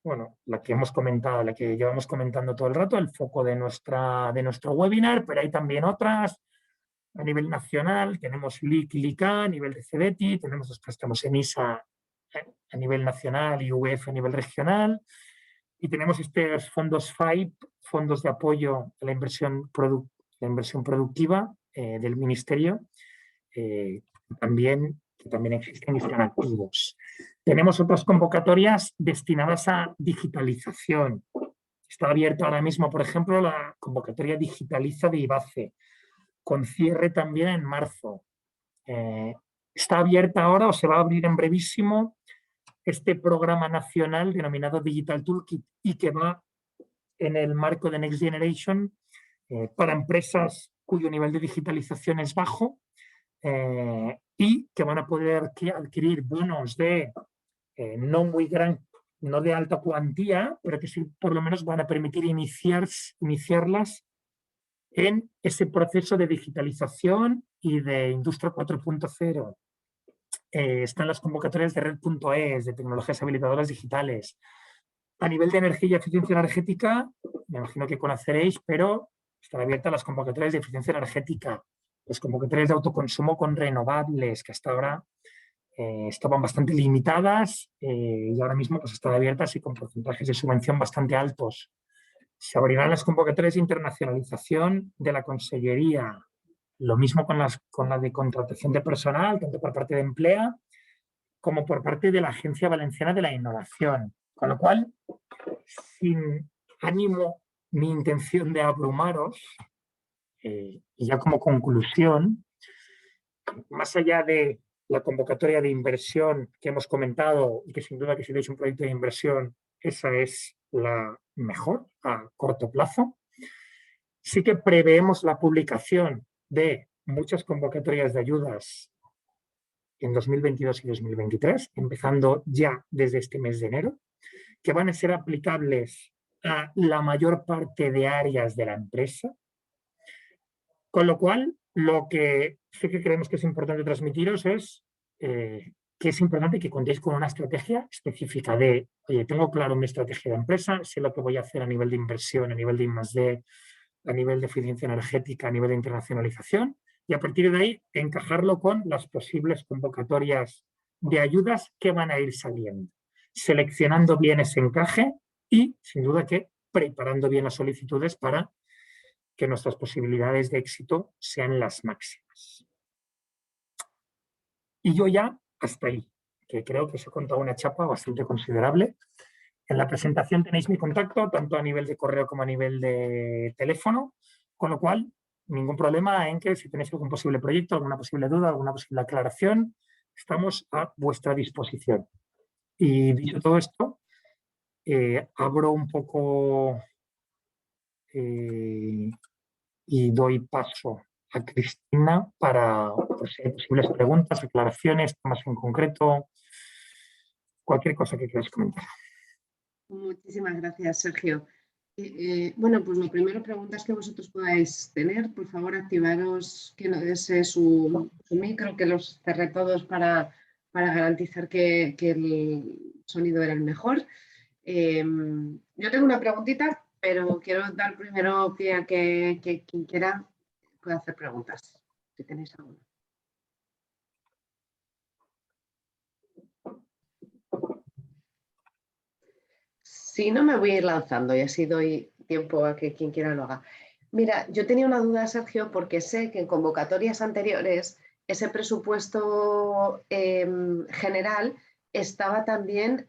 bueno, la que hemos comentado, la que llevamos comentando todo el rato, el foco de nuestro webinar, pero hay también otras a nivel nacional. Tenemos LIC y LICA a nivel de CEDETI, tenemos los préstamos ENISA a nivel nacional y UEF a nivel regional, y tenemos estos fondos FAIP, fondos de apoyo a la inversión productiva del Ministerio, que también existen y están activos. Tenemos otras convocatorias destinadas a digitalización. Está abierta ahora mismo, por ejemplo, la convocatoria Digitaliza de IBACE, con cierre también en marzo. Está abierta ahora, o se va a abrir en brevísimo, este programa nacional denominado Digital Toolkit, y que va en el marco de Next Generation para empresas cuyo nivel de digitalización es bajo, y que van a poder adquirir bonos de no de alta cuantía, pero que sí por lo menos van a permitir iniciarlas en ese proceso de digitalización y de Industria 4.0. Están las convocatorias de Red.es, de tecnologías habilitadoras digitales. A nivel de energía y eficiencia energética, me imagino que conoceréis, pero están abiertas las convocatorias de eficiencia energética, las convocatorias de autoconsumo con renovables, que hasta ahora estaban bastante limitadas y ahora mismo pues, están abiertas y con porcentajes de subvención bastante altos. Se abrirán las convocatorias de internacionalización de la Consellería. Lo mismo con la de contratación de personal, tanto por parte de Emplea como por parte de la Agencia Valenciana de la Innovación. Con lo cual, sin ánimo ni intención de abrumaros, y ya como conclusión, más allá de la convocatoria de inversión que hemos comentado y que sin duda que si tenéis un proyecto de inversión, esa es la mejor a corto plazo, sí que preveemos la publicación de muchas convocatorias de ayudas en 2022 y 2023, empezando ya desde este mes de enero, que van a ser aplicables a la mayor parte de áreas de la empresa, con lo cual lo que sí que creemos que es importante transmitiros es que es importante que contéis con una estrategia específica de, oye, tengo claro mi estrategia de empresa, sé lo que voy a hacer a nivel de inversión, a nivel de I+D, a nivel de eficiencia energética, a nivel de internacionalización, y a partir de ahí encajarlo con las posibles convocatorias de ayudas que van a ir saliendo, seleccionando bien ese encaje y, sin duda, que preparando bien las solicitudes para que nuestras posibilidades de éxito sean las máximas. Y yo ya hasta ahí, que creo que os he contado una chapa bastante considerable. En la presentación tenéis mi contacto, tanto a nivel de correo como a nivel de teléfono, con lo cual, ningún problema en que si tenéis algún posible proyecto, alguna posible duda, alguna posible aclaración, estamos a vuestra disposición. Y dicho todo esto, abro un poco y doy paso a Cristina para si hay posibles preguntas, aclaraciones, temas en concreto, cualquier cosa que queráis comentar. Muchísimas gracias, Sergio. Bueno, pues lo primero, preguntas que vosotros podáis tener, por favor, activaros que no desee su micro, que los cerré todos para garantizar que el sonido era el mejor. Yo tengo una preguntita, pero quiero dar primero pie a que quien quiera pueda hacer preguntas, si tenéis alguna. Si no, me voy a ir lanzando y así doy tiempo a que quien quiera lo haga. Mira, yo tenía una duda, Sergio, porque sé que en convocatorias anteriores ese presupuesto general estaba también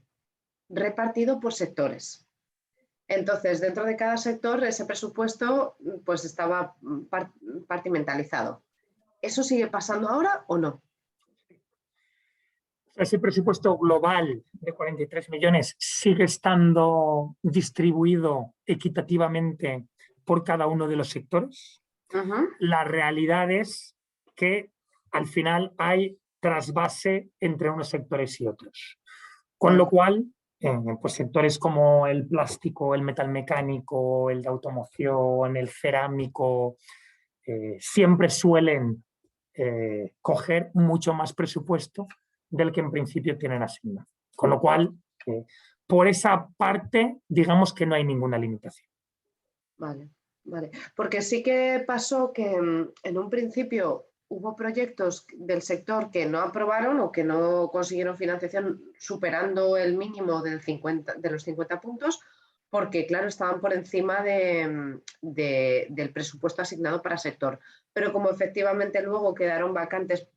repartido por sectores. Entonces, dentro de cada sector, ese presupuesto pues estaba compartimentalizado. ¿Eso sigue pasando ahora o no? Ese presupuesto global de 43 millones sigue estando distribuido equitativamente por cada uno de los sectores. La realidad es que al final hay trasvase entre unos sectores y otros. Con lo cual, pues sectores como el plástico, el metalmecánico, el de automoción, el cerámico, siempre suelen coger mucho más presupuesto del que en principio tienen asignado. Con lo cual, por esa parte, digamos que no hay ninguna limitación. Vale, vale. Porque sí que pasó que en un principio hubo proyectos del sector que no aprobaron o que no consiguieron financiación superando el mínimo de los 50 puntos, porque, claro, estaban por encima del presupuesto asignado para sector. Pero como efectivamente luego quedaron vacantes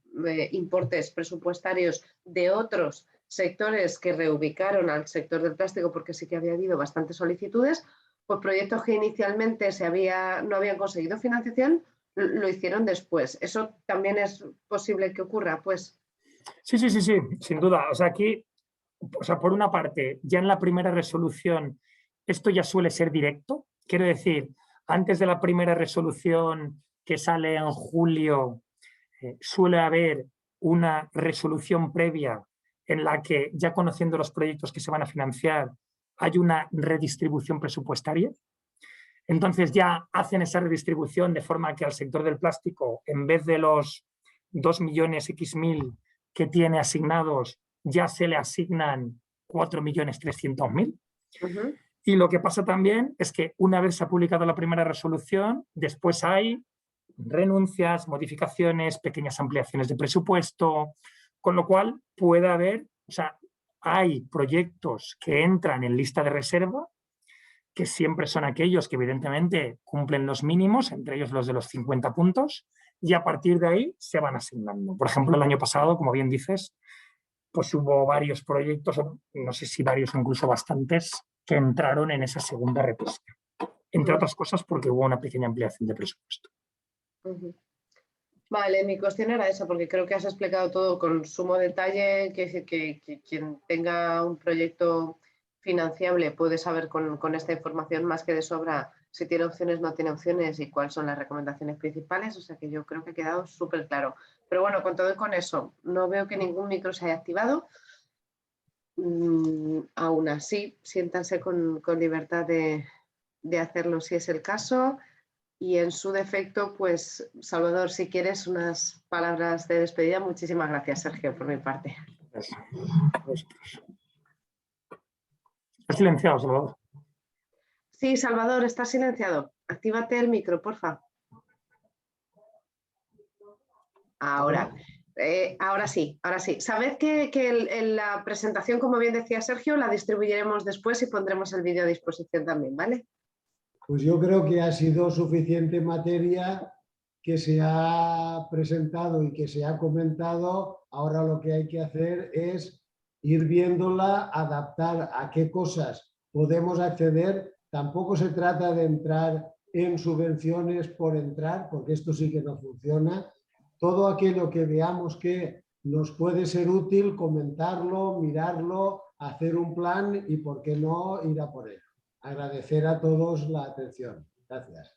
importes presupuestarios de otros sectores que reubicaron al sector del plástico, porque sí que había habido bastantes solicitudes, pues proyectos que inicialmente no habían conseguido financiación, lo hicieron después. ¿Eso también es posible que ocurra? Pues sí, sin duda. O sea, aquí, por una parte, ya en la primera resolución, esto ya suele ser directo. Quiero decir, antes de la primera resolución que sale en julio, suele haber una resolución previa en la que, ya conociendo los proyectos que se van a financiar, hay una redistribución presupuestaria. Entonces ya hacen esa redistribución de forma que al sector del plástico, en vez de los 2 millones X mil que tiene asignados, ya se le asignan 4.300.000. Y lo que pasa también es que una vez se ha publicado la primera resolución, después hay renuncias, modificaciones, pequeñas ampliaciones de presupuesto, Con lo cual puede haber, o sea, hay proyectos que entran en lista de reserva, que siempre son aquellos que evidentemente cumplen los mínimos, entre ellos los de los 50 puntos, y a partir de ahí se van asignando. Por ejemplo, el año pasado, como bien dices, pues hubo varios proyectos, no sé si varios o incluso bastantes, que entraron en esa segunda repesca. Entre otras cosas porque hubo una pequeña ampliación de presupuesto. Vale, mi cuestión era esa, porque creo que has explicado todo con sumo detalle, que quien tenga un proyecto financiable puede saber con esta información más que de sobra si tiene opciones, no tiene opciones y cuáles son las recomendaciones principales, o sea que yo creo que ha quedado súper claro. Pero bueno, con todo y con eso, no veo que ningún micro se haya activado. Aún así, siéntanse con libertad de hacerlo si es el caso. Y en su defecto, pues, Salvador, si quieres unas palabras de despedida. Muchísimas gracias, Sergio, por mi parte. Gracias. ¿Estás silenciado, Salvador? Sí, Salvador, está silenciado. Actívate el micro, porfa. Ahora sí, ahora sí. Sabed que la presentación, como bien decía Sergio, la distribuiremos después y pondremos el vídeo a disposición también, ¿vale? Pues yo creo que ha sido suficiente materia que se ha presentado y que se ha comentado. Ahora lo que hay que hacer es ir viéndola, adaptar a qué cosas podemos acceder. Tampoco se trata de entrar en subvenciones por entrar, porque esto sí que no funciona. Todo aquello que veamos que nos puede ser útil, comentarlo, mirarlo, hacer un plan y, ¿por qué no, ir a por ello? Agradecer a todos la atención. Gracias.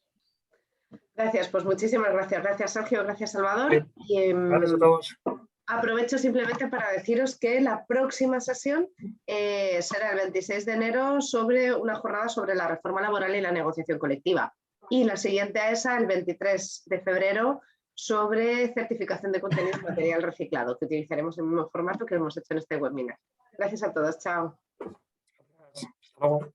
Gracias, pues muchísimas gracias. Gracias, Sergio, gracias, Salvador. Gracias a todos. Aprovecho simplemente para deciros que la próxima sesión será el 26 de enero sobre una jornada sobre la reforma laboral y la negociación colectiva. Y la siguiente a esa, el 23 de febrero, sobre certificación de contenidos material reciclado, que utilizaremos en el mismo formato que hemos hecho en este webinar. Gracias a todos. Chao. Hasta luego.